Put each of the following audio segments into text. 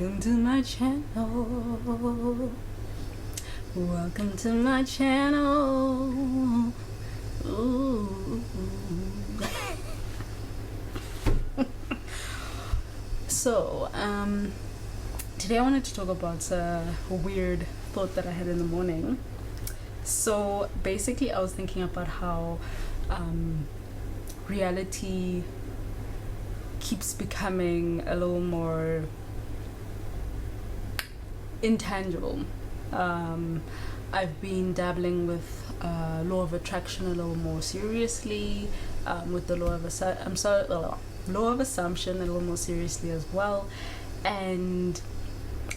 Welcome to my channel. Welcome to my channel. Ooh. So, today I wanted to talk about a weird thought that I had in the morning. So basically I was thinking about how reality keeps becoming a little more intangible. I've been dabbling with law of attraction a little more seriously, with the law of assumption a little more seriously as well, and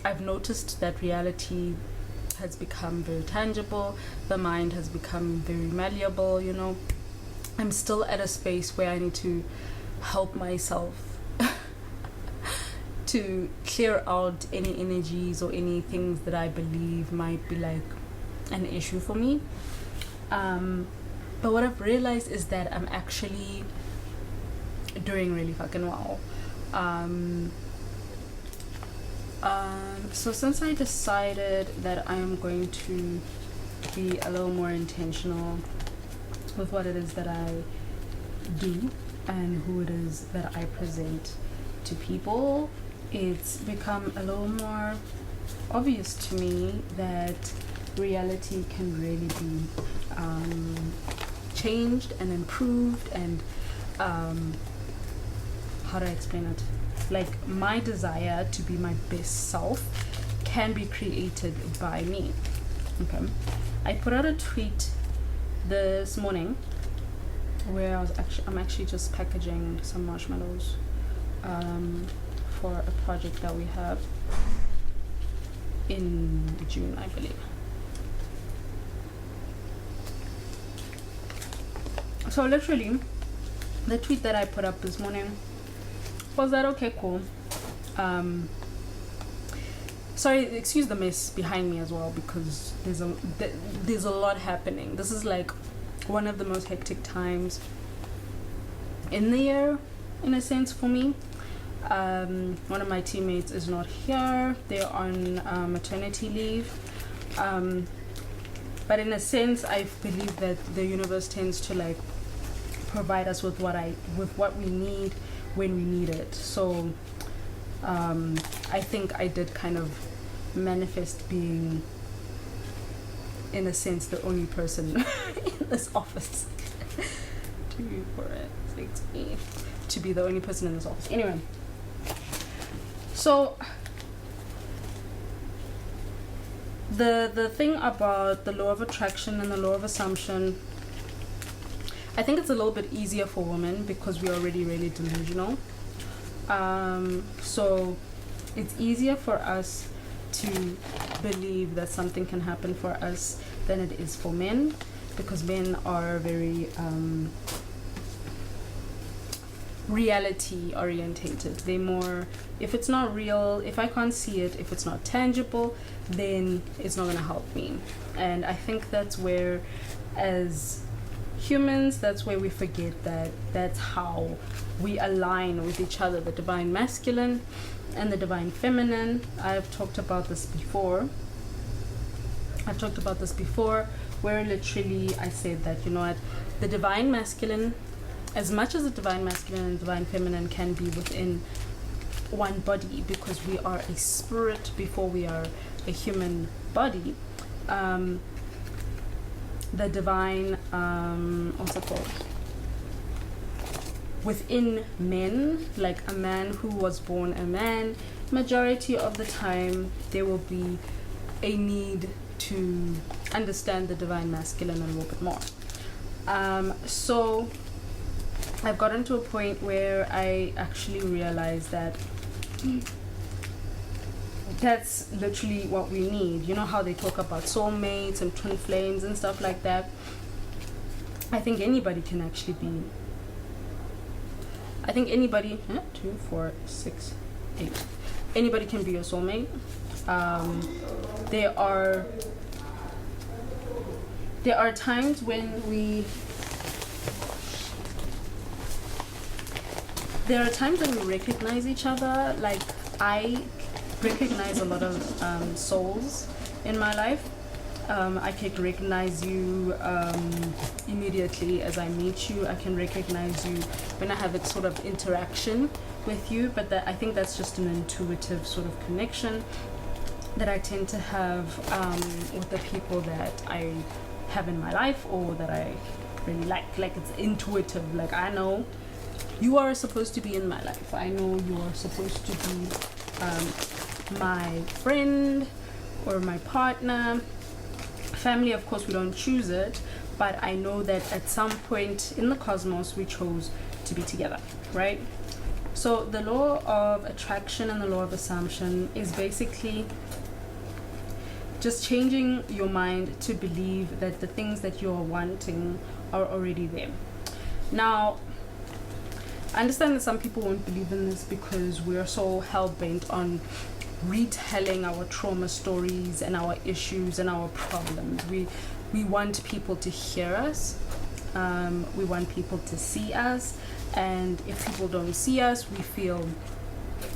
I've noticed that reality has become very tangible. The mind has become very malleable. I'm still at a space where I need to help myself to clear out any energies or any things that I believe might be like an issue for me. But what I've realized is that I'm actually doing really fucking well. So since I decided that I'm going to be a little more intentional with what it is that I do and who it is that I present to people, it's become a little more obvious to me that reality can really be changed and improved, and how do I explain it? Like, my desire to be my best self can be created by me. Okay, I put out a tweet this morning where I'm actually just packaging some marshmallows for a project that we have in June, I believe. So literally, the tweet that I put up this morning was that, okay, cool. Sorry, excuse the mess behind me as well, because there's a lot happening. This is like one of the most hectic times in the year, in a sense, for me. One of my teammates is not here. They're on maternity leave. But in a sense, I believe that the universe tends to like provide us with what we need when we need it. So I think I did kind of manifest being, in a sense, the only person in this office to be the only person in this office. Anyway, so the thing about the law of attraction and the law of assumption, I think it's a little bit easier for women because we're already really delusional. So it's easier for us to believe that something can happen for us than it is for men, because men are very reality orientated. They more, if it's not real, if I can't see it, if it's not tangible, then it's not going to help me. And I think that's where, as humans, that's where we forget that that's how we align with each other, the divine masculine and the divine feminine. I've talked about this before, where literally I said that, what, the divine masculine, as much as the divine masculine and divine feminine can be within one body, because we are a spirit before we are a human body, the divine, what's it called? Within men, like a man who was born a man, majority of the time there will be a need to understand the divine masculine a little bit more. So I've gotten to a point where I actually realized that that's literally what we need. You know how they talk about soulmates and twin flames and stuff like that? I think anybody can actually be. I think anybody, 2, 4, 6, 8. Anybody can be a soulmate. There are times when we recognize each other. Like, I recognize a lot of souls in my life. I can recognize you immediately as I meet you. I can recognize you when I have a sort of interaction with you, but I think that's just an intuitive sort of connection that I tend to have with the people that I have in my life or that I really like. Like, it's intuitive. Like, I know you are supposed to be in my life. I know you are supposed to be my friend or my partner. Family, of course, we don't choose it, but I know that at some point in the cosmos we chose to be together, right? So the law of attraction and the law of assumption is basically just changing your mind to believe that the things that you're wanting are already there. Now, I understand that some people won't believe in this because we're so hell-bent on retelling our trauma stories and our issues and our problems. We want people to hear us. We want people to see us. And if people don't see us, we feel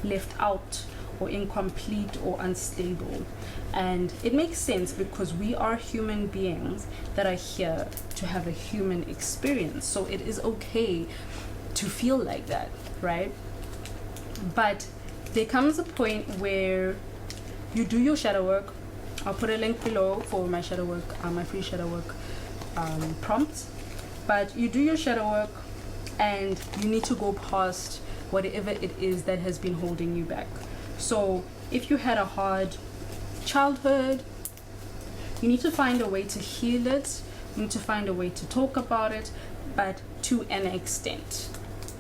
left out or incomplete or unstable. And it makes sense because we are human beings that are here to have a human experience. So it is okay to feel like that, right? But there comes a point where you do your shadow work. I'll put a link below for my shadow work, my free shadow work prompt. But you do your shadow work and you need to go past whatever it is that has been holding you back. So if you had a hard childhood, you need to find a way to heal it. You need to find a way to talk about it, but to an extent.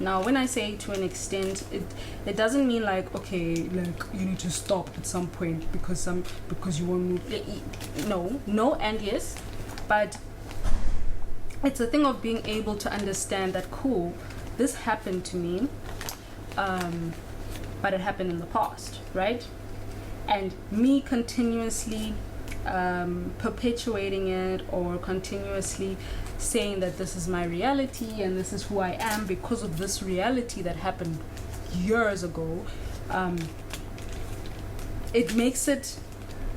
Now, when I say to an extent, it doesn't mean like, okay, like you need to stop at some point because you won't. No, and yes, but it's a thing of being able to understand that, cool, this happened to me, but it happened in the past, right? And me continuously perpetuating it or continuously saying that this is my reality and this is who I am because of this reality that happened years ago, it makes it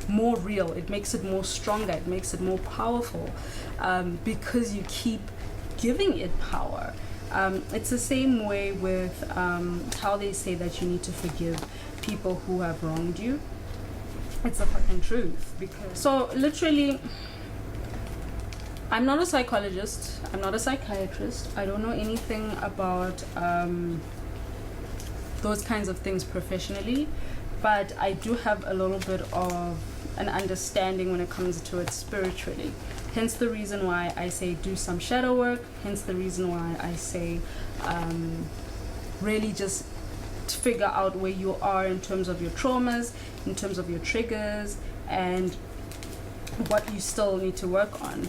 more real, it makes it more stronger, it makes it more powerful, because you keep giving it power. It's the same way with how they say that you need to forgive people who have wronged you. It's the fucking truth. Because so literally, I'm not a psychologist, I'm not a psychiatrist, I don't know anything about those kinds of things professionally, but I do have a little bit of an understanding when it comes to it spiritually. Hence the reason why I say do some shadow work, hence the reason why I say really just figure out where you are in terms of your traumas, in terms of your triggers, and what you still need to work on.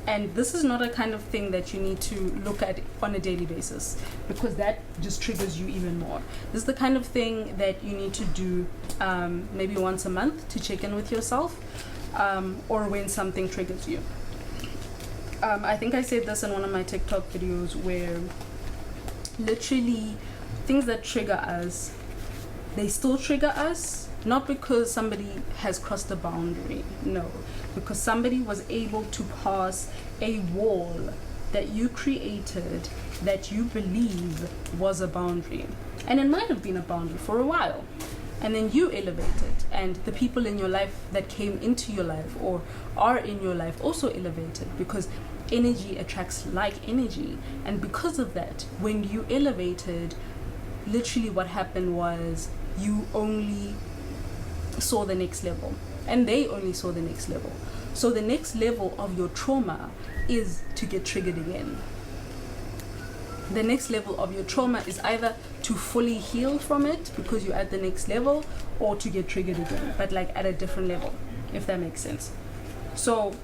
And this is not a kind of thing that you need to look at on a daily basis because that just triggers you even more. This is the kind of thing that you need to do maybe once a month to check in with yourself, or when something triggers you. I think I said this in one of my TikTok videos where literally things that trigger us, they still trigger us, not because somebody has crossed a boundary, no, because somebody was able to pass a wall that you created that you believe was a boundary. And it might have been a boundary for a while. And then you elevated, and the people in your life that came into your life or are in your life also elevated, because energy attracts like energy. And because of that, when you elevated, literally what happened was you only saw the next level and they only saw the next level. So the next level of your trauma is to get triggered again. The next level of your trauma is either to fully heal from it because you're at the next level, or to get triggered again, but like at a different level, if that makes sense. So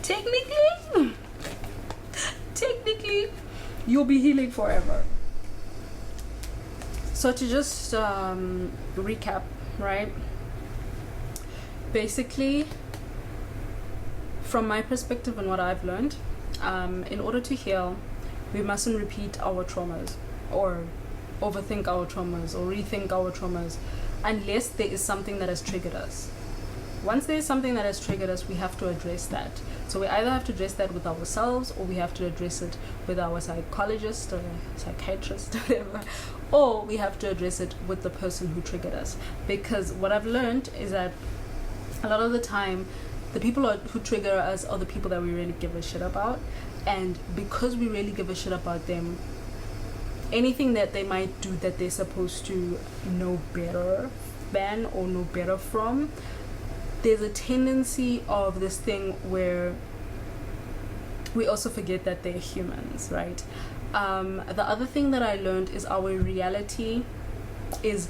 technically you'll be healing forever. So to just recap, right? Basically, from my perspective and what I've learned, in order to heal, we mustn't repeat our traumas, or overthink our traumas or rethink our traumas unless there is something that has triggered us. Once there is something that has triggered us, we have to address that. So we either have to address that with ourselves, or we have to address it with our psychologist or psychiatrist, whatever, or we have to address it with the person who triggered us. Because what I've learned is that a lot of the time, the people who trigger us are the people that we really give a shit about. And because we really give a shit about them, anything that they might do that they're supposed to know better than or know better from, there's a tendency of this thing where we also forget that they're humans, right? The other thing that I learned is our reality is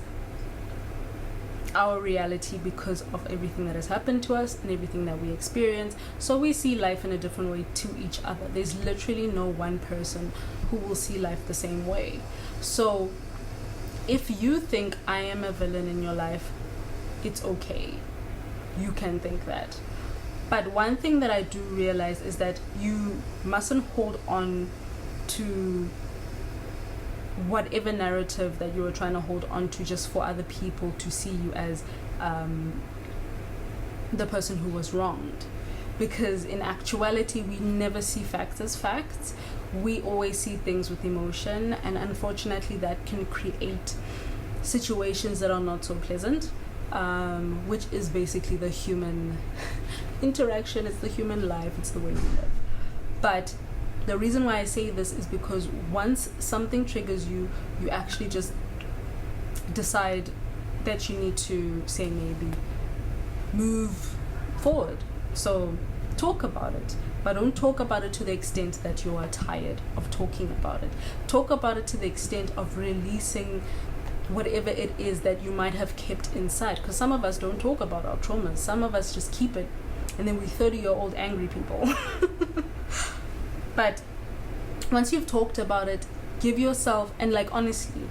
our reality because of everything that has happened to us and everything that we experience. So we see life in a different way to each other. There's literally no one person who will see life the same way. So if you think I am a villain in your life, it's okay. You can think that. But one thing that I do realize is that you mustn't hold on to whatever narrative that you are trying to hold on to just for other people to see you as the person who was wronged. Because in actuality, we never see facts as facts. We always see things with emotion, and unfortunately that can create situations that are not so pleasant, which is basically the human interaction. It's the human life, it's the way we live. But the reason why I say this is because once something triggers you, you actually just decide that you need to, say, maybe move forward. So talk about it, but don't talk about it to the extent that you are tired of talking about it. Talk about it to the extent of releasing whatever it is that you might have kept inside. Because some of us don't talk about our traumas. Some of us just keep it, and then we're 30-year-old angry people. But once you've talked about it, give yourself, and like honestly,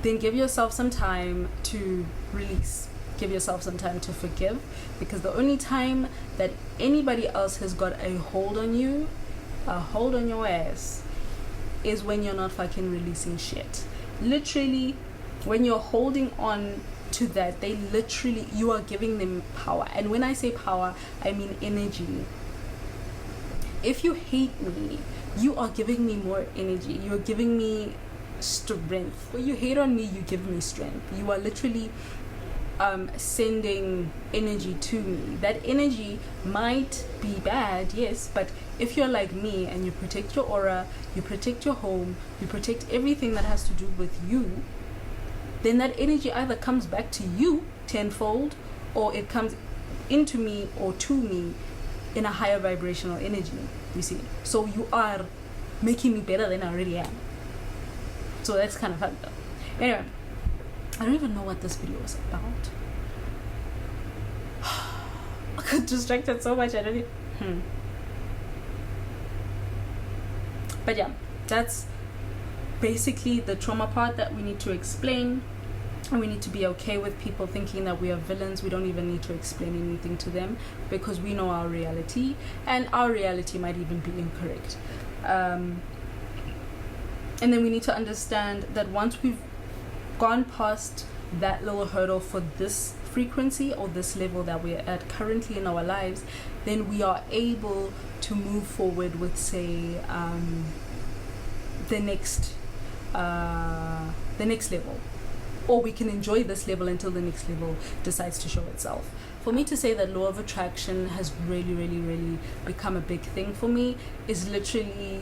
then give yourself some time to release. Give yourself some time to forgive, because the only time that anybody else has got a hold on you, a hold on your ass, is when you're not fucking releasing shit. Literally, when you're holding on to that, they literally, you are giving them power. And when I say power, I mean energy. If you hate me, you are giving me more energy. You're giving me strength. When you hate on me, you give me strength. You are literally sending energy to me. That energy might be bad, yes, but if you're like me and you protect your aura, you protect your home, you protect everything that has to do with you, then that energy either comes back to you tenfold, or it comes into me or to me in a higher vibrational energy, you see. So you are making me better than I already am. So that's kind of fucked up. Anyway, I don't even know what this video was about. I got distracted so much, I don't even... But yeah, that's basically the trauma part that we need to explain. And we need to be okay with people thinking that we are villains. We don't even need to explain anything to them, because we know our reality, and our reality might even be incorrect. And then we need to understand that once we've gone past that little hurdle for this frequency or this level that we're at currently in our lives, then we are able to move forward with, say, the next level. Or we can enjoy this level until the next level decides to show itself. For me to say that law of attraction has really, really, really become a big thing for me is literally,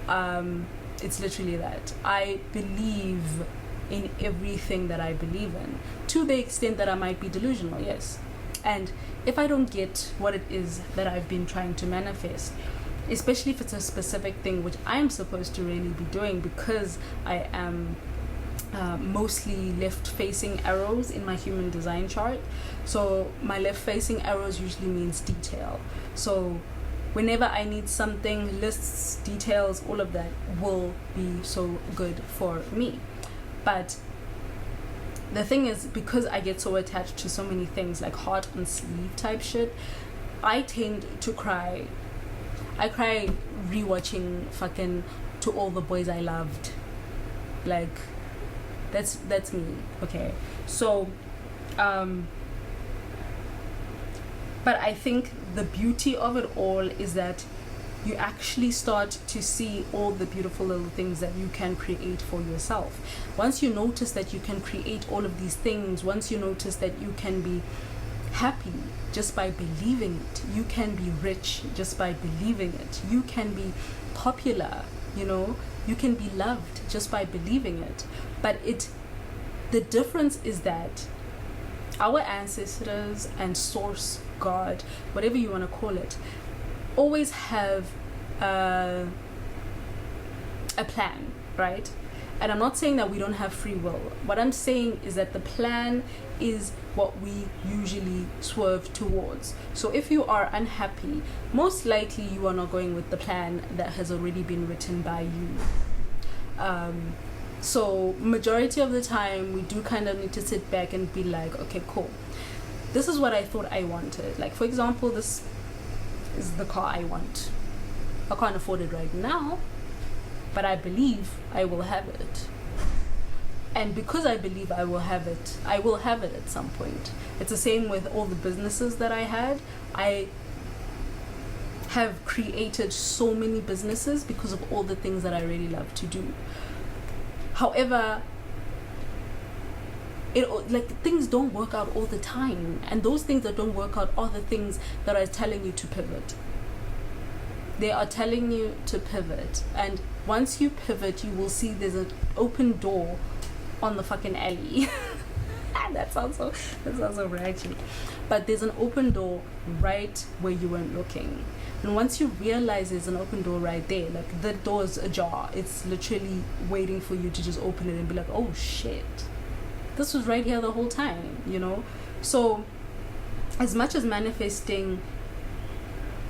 it's literally that. I believe in everything that I believe in, to the extent that I might be delusional, yes. And if I don't get what it is that I've been trying to manifest, especially if it's a specific thing which I'm supposed to really be doing, because I am mostly left-facing arrows in my human design chart. So my left-facing arrows usually means detail. So whenever I need something, lists, details, all of that will be so good for me. But the thing is, because I get so attached to so many things, like heart on sleeve type shit, I tend to cry. I cry rewatching fucking To All the Boys I Loved. Like, That's me. Okay, so but I think the beauty of it all is that you actually start to see all the beautiful little things that you can create for yourself. Once you notice that you can create all of these things, once you notice that you can be happy just by believing it, you can be rich just by believing it, you can be popular, you know, you can be loved just by believing it. But the difference is that our ancestors and source, God, whatever you want to call it, always have a plan, right? And I'm not saying that we don't have free will. What I'm saying is that the plan is what we usually swerve towards. So if you are unhappy, most likely you are not going with the plan that has already been written by you. So majority of the time we do kind of need to sit back and be like, okay, cool, this is what I thought I wanted. Like, for example, this is the car I want. I can't afford it right now, but I believe I will have it. And because I believe I will have it at some point. It's the same with all the businesses that I had. I have created so many businesses because of all the things that I really love to do. However, things don't work out all the time, and those things that don't work out are the things that are telling you to pivot. They are telling you to pivot, and once you pivot, you will see there's an open door on the fucking alley. that sounds so ratchet, but there's an open door right where you weren't looking. And once you realize there's an open door right there, like the door is ajar, it's literally waiting for you to just open it and be like, oh shit, this was right here the whole time, you know? So as much as manifesting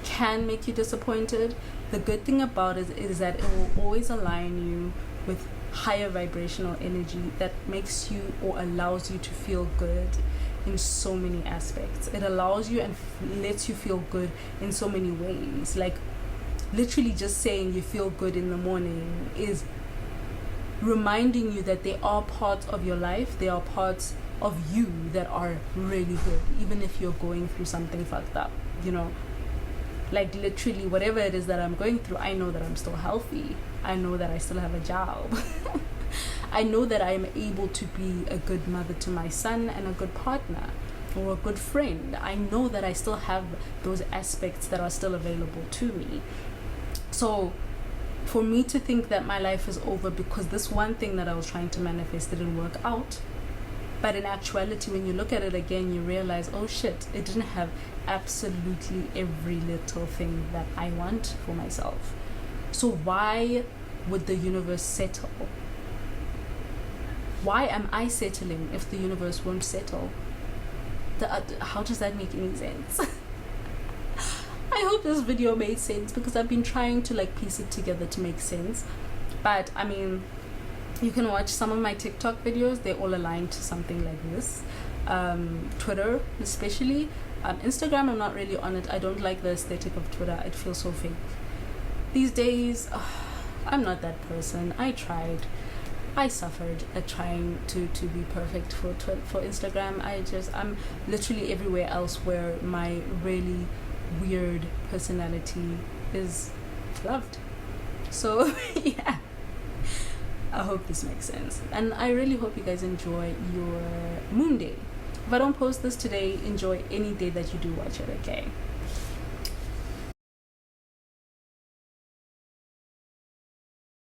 can make you disappointed, the good thing about it is that it will always align you with higher vibrational energy that makes you or allows you to feel good in so many aspects. It allows you and lets you feel good in so many ways. Like literally just saying you feel good in the morning is reminding you that there are parts of your life, there are parts of you that are really good, even if you're going through something fucked up, you know? Like literally whatever it is that I'm going through, I know that I'm still healthy. I know that I still have a job. I know that I am able to be a good mother to my son and a good partner or a good friend. I know that I still have those aspects that are still available to me. So for me to think that my life is over because this one thing that I was trying to manifest didn't work out, but in actuality, when you look at it again, you realize, oh shit, it didn't have absolutely every little thing that I want for myself. So why would the universe settle? Why am I settling if the universe won't settle? How does that make any sense? I hope this video made sense because I've been trying to like piece it together to make sense. But I mean, you can watch some of my TikTok videos. They're all aligned to something like this. Twitter especially. Instagram, I'm not really on it. I don't like the aesthetic of Twitter. It feels so fake. These days, I'm not that person. I tried. I suffered at trying to be perfect for Instagram. I'm literally everywhere else where my really weird personality is loved. So yeah, I hope this makes sense, and I really hope you guys enjoy your moon day. If I don't post this today, enjoy any day that you do watch it, okay?